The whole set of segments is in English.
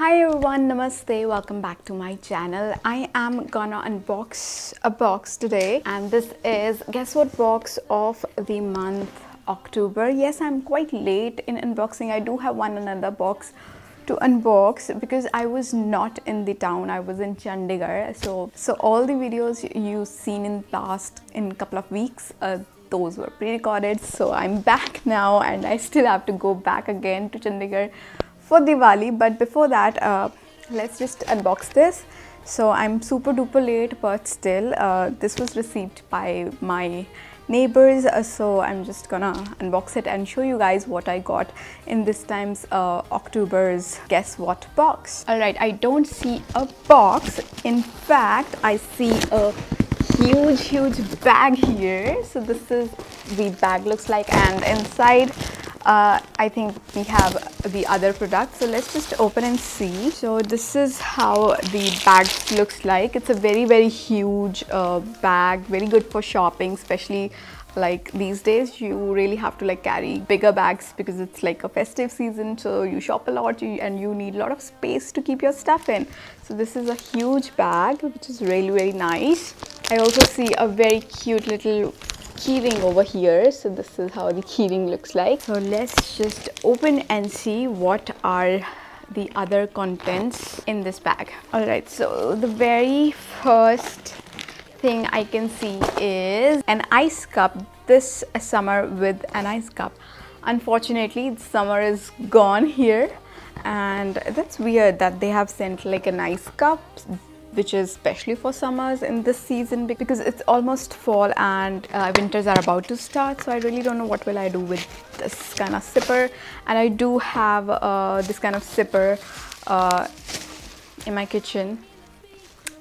Hi everyone, namaste, welcome back to my channel. I am gonna unbox a box today, and this is guess what box of the month October. Yes, I'm quite late in unboxing. I do have another box to unbox because I was not in the town. I was in Chandigarh, so all the videos you've seen in couple of weeks, those were pre-recorded. So I'm back now and I still have to go back again to Chandigarh for Diwali. But before that, let's just unbox this. So I'm super duper late, but still this was received by my neighbors, so I'm just gonna unbox it and show you guys what I got in this time's October's guess what box. Alright, I don't see a box. In fact, I see a huge bag here. So this is the bag looks like, and inside I think we have the other products. So let's just open and see. So this is how the bag looks like. It's a very huge bag, very good for shopping, especially like these days. You really have to like carry bigger bags because it's like a festive season, so you shop a lot and you need a lot of space to keep your stuff in. So this is a huge bag which is really nice. I also see a very cute little keyring over here. So this is how the keyring looks like. So let's just open and see what are the other contents in this bag. Alright, so the very first thing I can see is an ice cup. This summer with an ice cup. Unfortunately, summer is gone here, and that's weird that they have sent like an ice cup which is especially for summers in this season, because it's almost fall and winters are about to start. So I really don't know what will I do with this kind of sipper, and I do have this kind of sipper in my kitchen.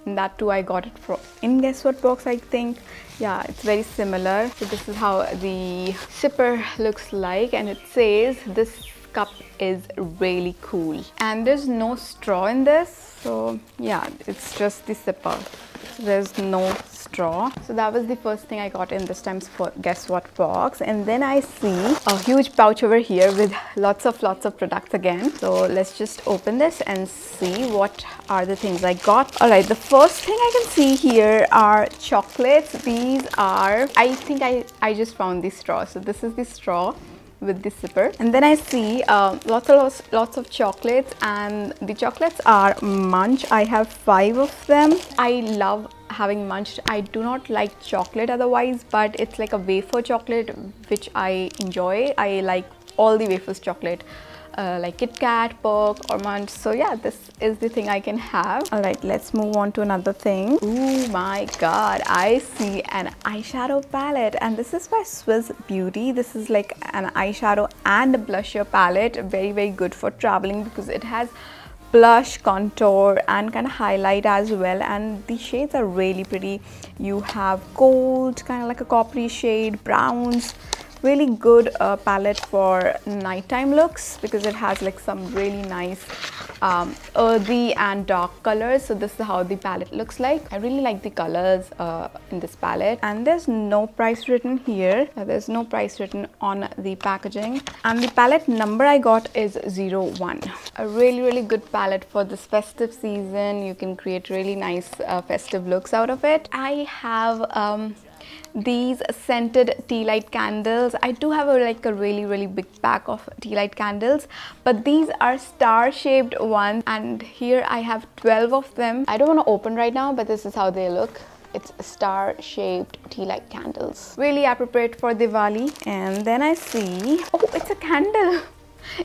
And that too I got it from in guess what box, I think. Yeah, it's very similar. So this is how the sipper looks like, and it says this cup is really cool, and there's no straw in this. So yeah, it's just the sipper, so there's no straw. So that was the first thing I got in this time's guess what box. And then I see a huge pouch over here with lots of products again. So let's just open this and see what are the things I got. All right, the first thing I can see here are chocolates. These are, I think I just found the straw. So this is the straw with the sipper. And then I see lots of chocolates, and the chocolates are Munch. I have 5 of them. I love having Munch. I do not like chocolate otherwise, but it's like a wafer chocolate which I enjoy. I like all the wafers chocolate, like Kit Kat, Perk or Munch. So yeah, this is the thing I can have. All right, let's move on to another thing. Oh my god, I see an eyeshadow palette, and this is by Swiss Beauty. This is like an eyeshadow and a blusher palette, very good for traveling because it has blush, contour and kind of highlight as well, and the shades are really pretty. You have gold, kind of like a coppery shade, browns. Really good palette for nighttime looks because it has like some really nice earthy and dark colors. So this is how the palette looks like. I really like the colors in this palette, and there's no price written here. There's no price written on the packaging, and the palette number I got is 01. A really good palette for this festive season. You can create really nice festive looks out of it. I have these scented tea light candles. I do have a really big pack of tea light candles, but these are star shaped ones, and here I have 12 of them. I don't want to open right now, but this is how they look. It's star shaped tea light candles, really appropriate for Diwali. And then I see, oh, it's a candle.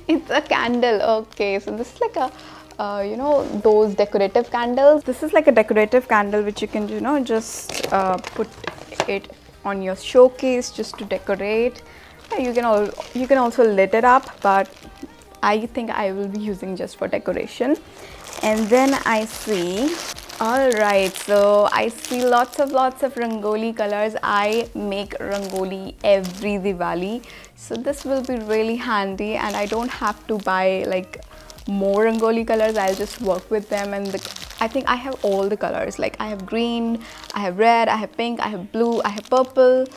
It's a candle. Okay, so this is like a you know, those decorative candles. This is like a decorative candle which you can, you know, just put it on your showcase just to decorate. Yeah, you can also lit it up, but I think I will be using just for decoration. And then I see, all right, so I see lots of rangoli colors. I make rangoli every Diwali, so this will be really handy, and I don't have to buy like more rangoli colors. I'll just work with them, and I think I have all the colors. Like I have green, I have red, I have pink, I have blue, I have purple,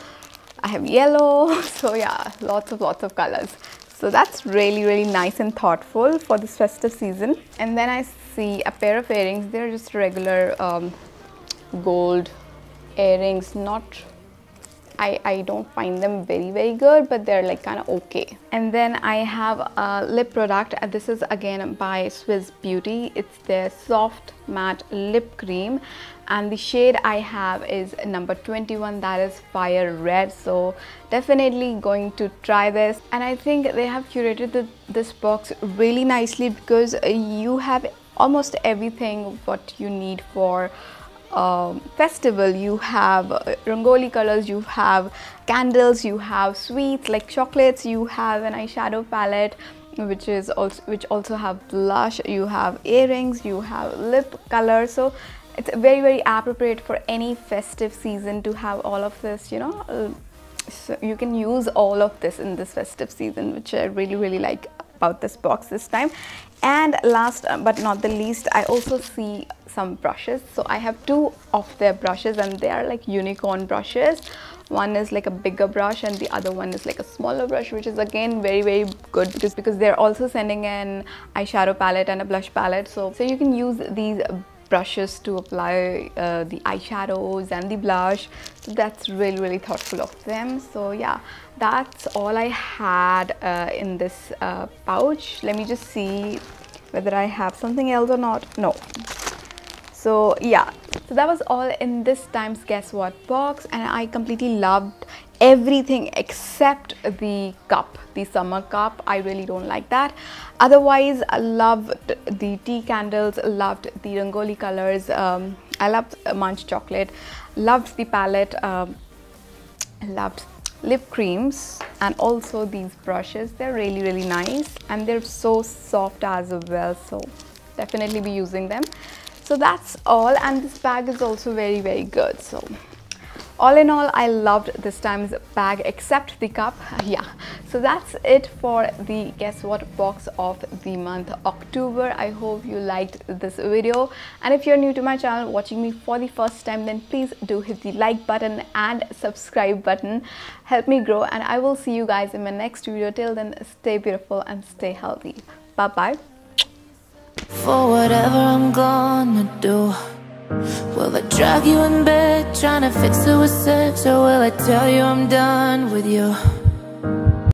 I have yellow. So yeah, lots of colors. So that's really nice and thoughtful for this festive season. And then I see a pair of earrings. They're just regular gold earrings. Not, I don't find them very good, but they're like kind of okay. And then I have a lip product. This is again by Swiss Beauty. It's their soft matte lip cream, and the shade I have is number 21, that is fire red. So definitely going to try this. And I think they have curated this box really nicely, because you have almost everything what you need for festival. You have rangoli colors, you have candles, you have sweets like chocolates, you have an eyeshadow palette which also have blush, you have earrings, you have lip color. So it's very appropriate for any festive season to have all of this, you know. So you can use all of this in this festive season, which I really like about this box this time. And last but not the least, I also see some brushes. So I have two of their brushes, and they are like unicorn brushes. One is like a bigger brush and the other one is like a smaller brush, which is again very good, because they're also sending an eyeshadow palette and a blush palette. So you can use these brushes to apply the eyeshadows and the blush. So that's really thoughtful of them. So yeah, that's all I had in this pouch. Let me just see whether I have something else or not. No. So yeah, so that was all in this time's Guess What box, and I completely loved everything except the cup, the summer cup. I really don't like that. Otherwise, I loved the tea candles, loved the rangoli colors, I loved munch chocolate, loved the palette, loved lip creams, and also these brushes. They're really nice, and they're so soft as well, so definitely be using them. So that's all, and this bag is also very good. So all in all, I loved this time's bag except the cup. Yeah, so that's it for the Guess What box of the month October. I hope you liked this video, and if you're new to my channel, watching me for the first time, then please do hit the like button and subscribe button. Help me grow, and I will see you guys in my next video. Till then, stay beautiful and stay healthy. Bye bye. For whatever I'm gonna do, will I drag you in bed trying to fix it with sex, or will I tell you I'm done with you?